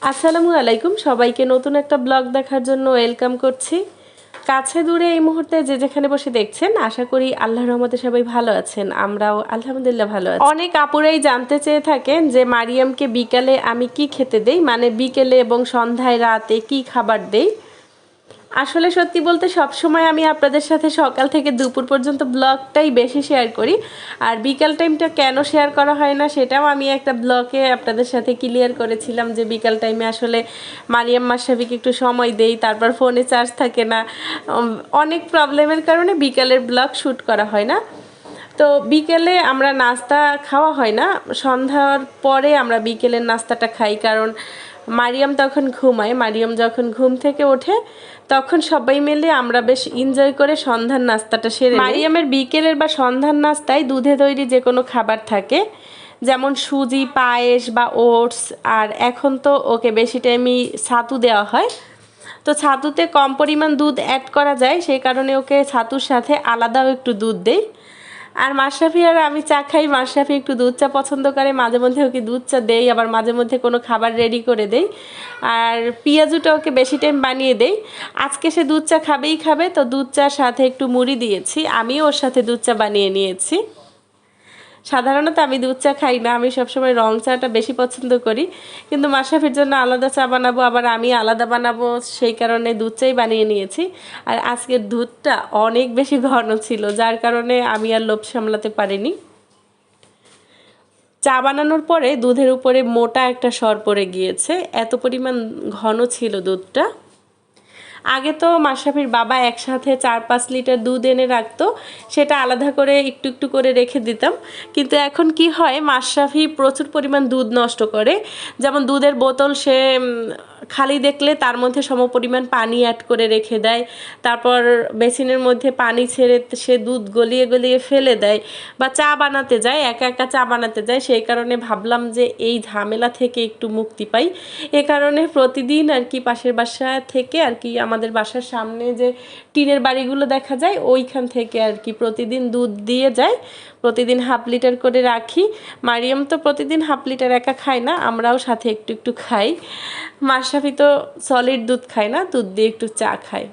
আসসালামু আলাইকুম, সবাইকে নতুন একটা ব্লগ দেখার জন্য ওয়েলকাম করছি। কাছে দূরে এই মুহূর্তে যে যেখানে বসে দেখছেন, আশা করি আল্লাহর রহমতে সবাই ভালো আছেন। আমরাও আলহামদুলিল্লাহ ভালো আছি। অনেক আপুরাই জানতে চেয়ে থাকেন যে মারিয়ামকে বিকালে আমি কি খেতে দেই, মানে বিকেলে এবং সন্ধ্যায় রাতে কি খাবার দেই। আসলে সত্যি বলতে সবসময় আমি আপনাদের সাথে সকাল থেকে দুপুর পর্যন্ত ব্লগটাই বেশি শেয়ার করি, আর বিকাল টাইমটা কেন শেয়ার করা হয় না সেটাও আমি একটা ব্লগে আপনাদের সাথে ক্লিয়ার করেছিলাম যে বিকাল টাইমে আসলে মারিয়াম মাশরাফিকে একটু সময় দেই, তারপর ফোনে চার্জ থাকে না, অনেক প্রবলেমের কারণে বিকালের ব্লগ শ্যুট করা হয় না। তো বিকেলে আমরা নাস্তা খাওয়া হয় না, সন্ধ্যার পরে আমরা বিকেলের নাস্তাটা খাই, কারণ মারিয়াম তখন ঘুমায়। মারিয়াম যখন ঘুম থেকে ওঠে তখন সবাই মিলে আমরা বেশ এনজয় করে সন্ধ্যার নাস্তাটা সেরে নিই। মারিয়ামের বিকেলের বা সন্ধ্যার নাস্তায় দুধে তৈরি যে কোনো খাবার থাকে, যেমন সুজি, পায়েস বা ওটস, আর এখন তো ওকে বেশি টাইমই ছাতু দেওয়া হয়। তো ছাতুতে কম পরিমাণ দুধ অ্যাড করা যায়, সেই কারণে ওকে ছাতুর সাথে আলাদাও একটু দুধ দেই। আর মাশরাফি আর আমি চা খাই, মাশরাফি একটু দুধ চা পছন্দ করে, মাঝে মধ্যে ওকে দুধ চা দেই, আবার মাঝে মধ্যে কোনো খাবার রেডি করে দেই। আর পেঁয়াজুটা ওকে বেশি টাইম বানিয়ে দেই। আজকে সে দুধ চা খাবেই খাবে, তো দুধ চার সাথে একটু মুড়ি দিয়েছি, আমিও ওর সাথে দুধ চা বানিয়ে নিয়েছি। সাধারণত আমি দুধ চা খাই না, আমি সবসময় রং চাটা বেশি পছন্দ করি, কিন্তু মাশরাফির জন্য আলাদা চা বানাবো, আবার আমি আলাদা বানাবো, সেই কারণে দুধ চাই বানিয়ে নিয়েছি। আর আজকের দুধটা অনেক বেশি ঘন ছিল, যার কারণে আমি আর লোভ সামলাতে পারিনি। চা বানানোর পরে দুধের উপরে মোটা একটা সর পড়ে গিয়েছে, এত পরিমাণ ঘন ছিল দুধটা। আগে তো মাশরাফির বাবা একসাথে 4-5 লিটার দুধ এনে রাখতো, সেটা আলাদা করে একটু একটু করে রেখে দিতাম। কিন্তু এখন কি হয়, মাশরাফি প্রচুর পরিমাণ দুধ নষ্ট করে। যেমন দুধের বোতল সে খালি দেখলে তার মধ্যে সমপরিমাণ পানি অ্যাড করে রেখে দেয়, তারপর বেসিনের মধ্যে পানি ছেড়ে সে দুধ গলিয়ে গলিয়ে ফেলে দেয়, বা চা বানাতে যায়, একা একা চা বানাতে যায়। সেই কারণে ভাবলাম যে এই ঝামেলা থেকে একটু মুক্তি পাই, এ কারণে প্রতিদিন আর কি পাশের বাসা থেকে আর কি আমাদের বাসার সামনে যে টিনের বাড়িগুলো দেখা যায় ওইখান থেকে আর কি প্রতিদিন দুধ দিয়ে যায়, প্রতিদিন হাফ লিটার করে রাখি। মারিয়াম তো প্রতিদিন হাফ লিটার একা খায় না, আমরাও সাথে একটু একটু খাই। মাশরাফি তো সলিড দুধ খায় না, দুধ দিয়ে একটু চা খায়।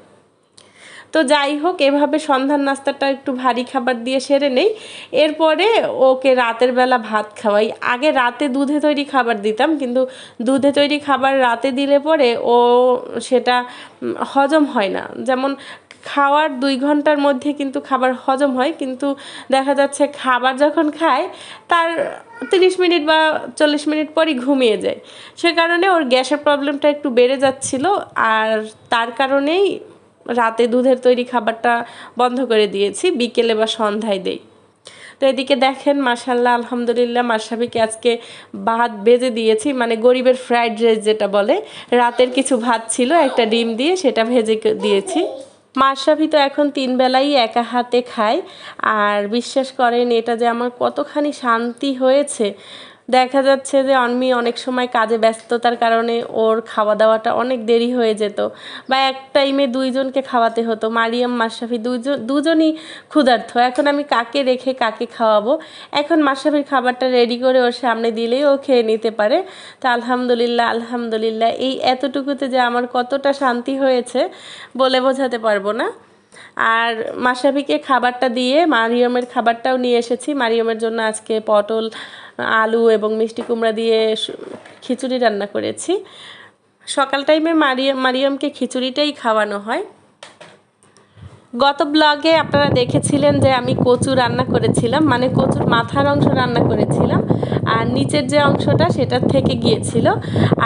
তো যাই হোক, এভাবে সন্ধ্যার নাস্তাটা একটু ভারী খাবার দিয়ে সেরে নেই। এরপরে ওকে রাতের বেলা ভাত খাওয়াই। আগে রাতে দুধে তৈরি খাবার দিতাম, কিন্তু দুধে তৈরি খাবার রাতে দিলে পরে ও সেটা হজম হয় না। যেমন খাওয়ার 2 ঘন্টার মধ্যে কিন্তু খাবার হজম হয়, কিন্তু দেখা যাচ্ছে খাবার যখন খায় তার 30 মিনিট বা 40 মিনিট পরই ঘুমিয়ে যায়। সে কারণে ওর গ্যাসের প্রবলেমটা একটু বেড়ে যাচ্ছিল, আর তার কারণেই রাতে দুধের তৈরি খাবারটা বন্ধ করে দিয়েছি, বিকেলে বা সন্ধ্যায় দেই। তো এদিকে দেখেন মাশাল্লাহ আলহামদুলিল্লাহ মাশরাফিকে আজকে ভাত ভেজে দিয়েছি, মানে গরিবের ফ্রাইড রাইস যেটা বলে। রাতের কিছু ভাত ছিল, একটা ডিম দিয়ে সেটা ভেজে দিয়েছি। মাশরাফি তো এখন 3 বেলাই একা হাতে খায়, আর বিশ্বাস করেন এটা যে আমার কতখানি শান্তি হয়েছে। দেখা যাচ্ছে যে আমি অনেক সময় কাজে ব্যস্ততার কারণে ওর খাওয়া দাওয়াটা অনেক দেরি হয়ে যেত, বা এক টাইমে 2 জনকে খাওয়াতে হতো, মারিয়াম মাশরাফি দুজনই ক্ষুধার্ত। এখন আমি কাকে রেখে কাকে খাওয়াবো? এখন মাশরাফির খাবারটা রেডি করে ওর সামনে দিলেই ও খেয়ে নিতে পারে। তো আলহামদুলিল্লাহ আলহামদুলিল্লাহ, এই এতটুকুতে যে আমার কতটা শান্তি হয়েছে বলে বোঝাতে পারবো না। আর মাশরাফিকে খাবারটা দিয়ে মারিয়মের খাবারটাও নিয়ে এসেছি। মারিয়মের জন্য আজকে পটল, আলু এবং মিষ্টি কুমড়া দিয়ে খিচুড়ি রান্না করেছি। সকাল টাইমে মারিয়মকে খিচুড়িটাই খাওয়ানো হয়। গত ব্লগে আপনারা দেখেছিলেন যে আমি কচু রান্না করেছিলাম, মানে কচুর মাথার অংশ রান্না করেছিলাম, আর নিচের যে অংশটা সেটা থেকে গিয়েছিল।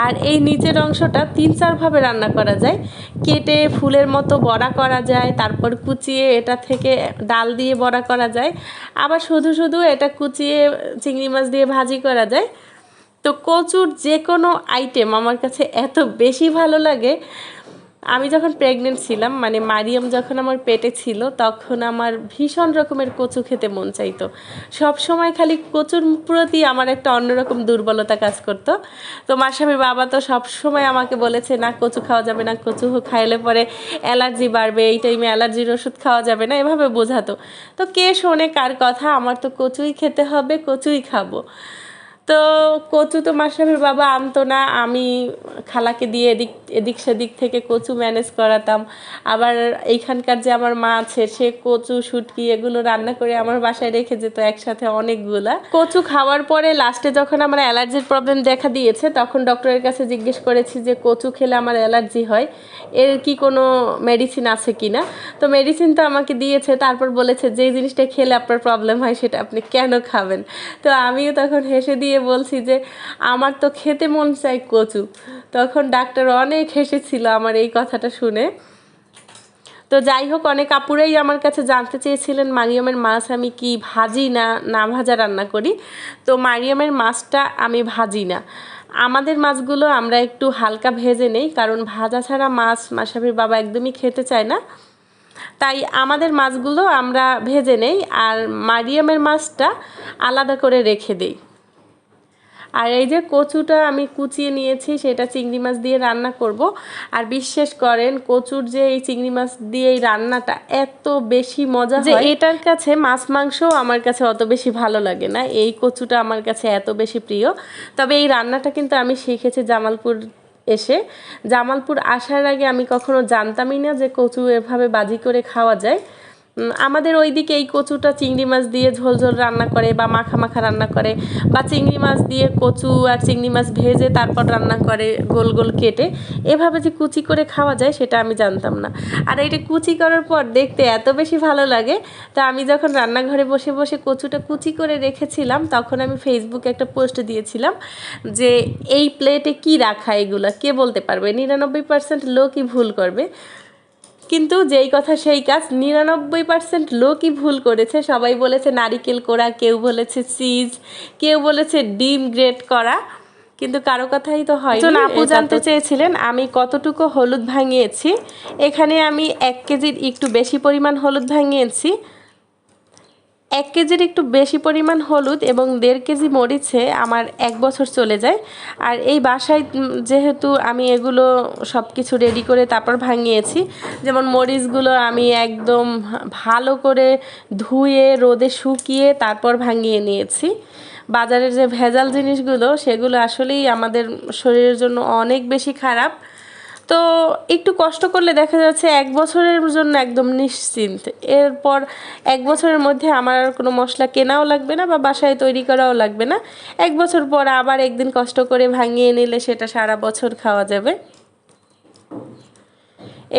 আর এই নিচের অংশটা 3-4 ভাবে রান্না করা যায়। কেটে ফুলের মতো বড়া করা যায়, তারপর কুচিয়ে এটা থেকে ডাল দিয়ে বড়া করা যায়, আবার শুধু শুধু এটা কুচিয়ে চিংড়ি মাছ দিয়ে ভাজি করা যায়। তো কচুর যে কোনো আইটেম আমার কাছে এত বেশি ভালো লাগে। আমি যখন প্রেগনেন্ট ছিলাম, মানে মারিয়াম যখন আমার পেটে ছিল, তখন আমার ভীষণ রকমের কচু খেতে মন চাইতো। সব সময় খালি কচুর প্রতি আমার একটা অন্যরকম দুর্বলতা কাজ করতো। তো মাশরাফির বাবা তো সব সময় আমাকে বলেছে না কচু খাওয়া যাবে না, কচু খাইলে পরে অ্যালার্জি বাড়বে, এই টাইমে অ্যালার্জির ওষুধ খাওয়া যাবে না, এভাবে বোঝাতো। তো কে শোনে কার কথা, আমার তো কচুই খেতে হবে, কচুই খাবো। তো কচু তো মাশরাফির বাবা আনতো না, আমি খালাকে দিয়ে এদিক সেদিক থেকে কচু ম্যানেজ করাতাম। আবার এইখানকার যে আমার মা আছে সে কচু শুটকি এগুলো রান্না করে আমার বাসায় রেখে যেত একসাথে অনেকগুলা। কচু খাওয়ার পরে লাস্টে যখন আমার অ্যালার্জির প্রবলেম দেখা দিয়েছে তখন ডক্টরের কাছে জিজ্ঞেস করেছি যে কচু খেলে আমার অ্যালার্জি হয়, এর কি কোনো মেডিসিন আছে কি না। তো মেডিসিন তো আমাকে দিয়েছে, তারপর বলেছে যে জিনিসটা খেলে আপনার প্রবলেম হয় সেটা আপনি কেন খাবেন। তো আমিও তখন হেসে দিয়ে বলছি যে আমার তো খেতে মন চাই কচু। তখন ডাক্তার অনেক হেসেছিল আমার এই কথাটা শুনে। তো যাই হোক, অনেক আপুরাই আমার কাছে জানতে চেয়েছিলেন মারিয়ামের মাছ আমি কি ভাজি না না ভাজা রান্না করি। তো মারিয়ামের মাছটা আমি ভাজি না, আমাদের মাছগুলো আমরা একটু হালকা ভেজে নেই, কারণ ভাজা ছাড়া মাছ মাশরাফির বাবা একদমই খেতে চায় না। তাই আমাদের মাছগুলো আমরা ভেজে নেই আর মারিয়ামের মাছটা আলাদা করে রেখে দেই। আর এই যে কচুটা আমি কুচিয়ে নিয়েছি সেটা চিংড়ি মাছ দিয়ে রান্না করব। আর বিশ্বাস করেন কচুর যে এই চিংড়ি মাছ দিয়ে এই রান্নাটা এত বেশি মজা যে এটার কাছে মাছ মাংস আমার কাছে অত বেশি ভালো লাগে না, এই কচুটা আমার কাছে এত বেশি প্রিয়। তবে এই রান্নাটা কিন্তু আমি শিখেছি জামালপুর এসে। জামালপুর আসার আগে আমি কখনো জানতামই না যে কচু এভাবে বাজি করে খাওয়া যায়। আমাদের ওইদিকে এই কচুটা চিংড়ি মাছ দিয়ে ঝোল ঝোল রান্না করে বা মাখা মাখা রান্না করে, বা চিংড়ি মাছ দিয়ে কচু আর চিংড়ি মাছ ভেজে তারপর রান্না করে গোল গোল কেটে। এভাবে যে কুচি করে খাওয়া যায় সেটা আমি জানতাম না। আর এইটা কুচি করার পর দেখতে এত বেশি ভালো লাগে। তা আমি যখন রান্নাঘরে বসে বসে কচুটা কুচি করে রেখেছিলাম তখন আমি ফেসবুকে একটা পোস্ট দিয়েছিলাম যে এই প্লেটে কি রাখা, এগুলা কে বলতে পারবে, 99% লোকই ভুল করবে। কিন্তু যেই কথা সেই কাজ, 99% লোকই ভুল করেছে। সবাই বলেছে নারিকেল কোড়া, কেউ বলেছে চিজ, কেউ বলেছে ডিম গ্রেট করা, কিন্তু কারো কথাই তো হয় না। আপু জানতে চেয়েছিলেন আমি কতটুকু হলুদ ভাঙিয়েছি। এখানে আমি 1 কেজির একটু বেশি পরিমাণ হলুদ ভাঙিয়েছি। 1 কেজির একটু বেশি পরিমাণ হলুদ এবং 1.5 কেজি মরিচে আমার 1 বছর চলে যায়। আর এই বাসায় যেহেতু আমি এগুলো সব কিছু রেডি করে তারপর ভাঙিয়েছি, যেমন মরিচগুলো আমি একদম ভালো করে ধুয়ে রোদে শুকিয়ে তারপর ভাঙিয়ে নিয়েছি। বাজারের যে ভেজাল জিনিসগুলো সেগুলো আসলেই আমাদের শরীরের জন্য অনেক বেশি খারাপ। তো একটু কষ্ট করলে দেখা যাচ্ছে 1 বছরের জন্য একদম নিশ্চিন্ত। এরপর 1 বছরের মধ্যে আমার আর কোনো মশলা কেনাও লাগবে না বা বাসায় তৈরি করাও লাগবে না। 1 বছর পর আবার একদিন কষ্ট করে ভাঙিয়ে নিলে সেটা সারা বছর খাওয়া যাবে।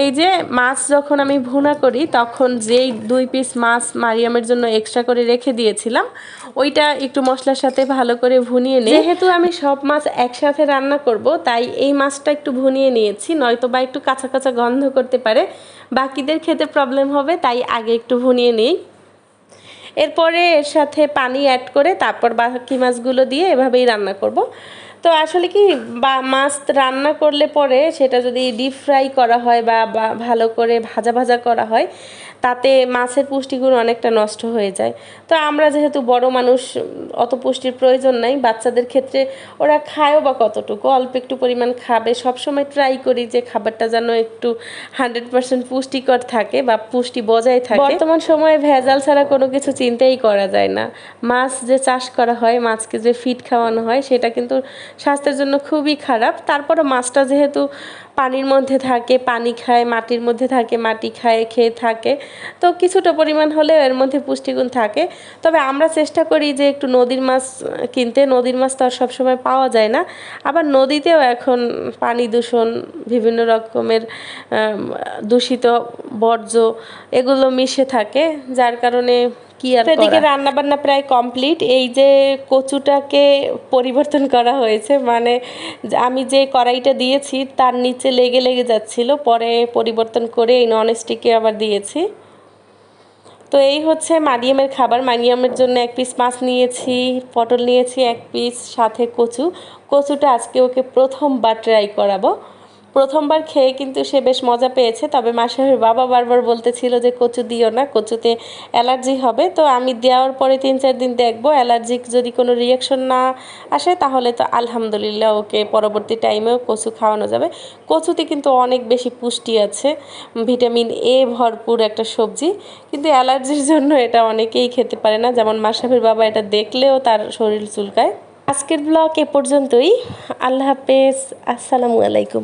এই যে মাছ যখন আমি ভুনা করি তখন যেই 2 পিস মাছ মারিয়ামের জন্য এক্সট্রা করে রেখে দিয়েছিলাম ওইটা একটু মশলার সাথে ভালো করে ভুনিয়ে নিই। যেহেতু আমি সব মাছ একসাথে রান্না করব তাই এই মাছটা একটু ভুনিয়ে নিয়েছি, নয়তো বা একটু কাঁচা কাঁচা গন্ধ করতে পারে, বাকিদের খেতে প্রবলেম হবে, তাই আগে একটু ভুনিয়ে নিই। এরপরে এর সাথে পানি অ্যাড করে তারপর বাকি মাছগুলো দিয়ে এভাবেই রান্না করব। তো আসলে কি বা মাছ রান্না করলে পরে সেটা যদি ডিপ ফ্রাই করা হয় বা ভালো করে ভাজা ভাজা করা হয় তাতে মাছের পুষ্টিগুণ অনেকটা নষ্ট হয়ে যায়। তো আমরা যেহেতু বড় মানুষ অত পুষ্টির প্রয়োজন নাই, বাচ্চাদের ক্ষেত্রে ওরা খায়ও বা কতটুকু, অল্প একটু পরিমাণ খাবে। সবসময় ট্রাই করি যে খাবারটা যেন একটু 100% পুষ্টিকর থাকে বা পুষ্টি বজায় থাকে। বর্তমান সময়ে ভেজাল ছাড়া কোনো কিছু চিন্তাই করা যায় না। মাছ যে চাষ করা হয়, মাছকে যে ফিড খাওয়ানো হয় সেটা কিন্তু স্বাস্থ্যের জন্য খুবই খারাপ। তারপরও মাছটা যেহেতু পানির মধ্যে থাকে, পানি খায়, মাটির মধ্যে থাকে, মাটি খায়, খেয়ে থাকে, তো কিছুটা পরিমাণ হলেও এর মধ্যে পুষ্টিগুণ থাকে। তবে আমরা চেষ্টা করি যে একটু নদীর মাছ কিনতে, নদীর মাছ তো আর সবসময় পাওয়া যায় না। আবার নদীতেও এখন পানি দূষণ, বিভিন্ন রকমের দূষিত বর্জ্য এগুলো মিশে থাকে, যার কারণে কি আর এদিকে রান্না বান্না প্রায় কমপ্লিট। এই যে কচুটাকে পরিবর্তন করা হয়েছে, মানে আমি যে কড়াইটা দিয়েছি তার নিচে লেগে লেগে যাচ্ছিল, পরে পরিবর্তন করে এই ননস্টিকে আবার দিয়েছি। তো এই হচ্ছে মারিয়ামের খাবার। মারিয়ামের জন্য 1 পিস মাছ নিয়েছি, পটল নিয়েছি 1 পিস, সাথে কচুটা আজকে ওকে প্রথমবার ট্রাই করাবো। প্রথমবার খেয়ে কিন্তু সে বেশ মজা পেয়েছে। তবে মাশরাফির বাবা বারবার বলতেছিল যে কচু দিও না, কচুতে অ্যালার্জি হবে। তো আমি দেওয়ার পরে 3-4 দিন দেখবো, অ্যালার্জিক যদি কোনো রিয়াকশন না আসে তাহলে তো আলহামদুলিল্লাহ ওকে পরবর্তী টাইমেও কচু খাওয়ানো যাবে। কচুতে কিন্তু অনেক বেশি পুষ্টি আছে, ভিটামিন এ ভরপুর একটা সবজি, কিন্তু অ্যালার্জির জন্য এটা অনেকেই খেতে পারে না। যেমন মাশরাফির বাবা এটা দেখলেও তার শরীর চুলকায়। আজকের ব্লগ এ পর্যন্তই। আল্লাহ হাফেজ, আসসালামু আলাইকুম।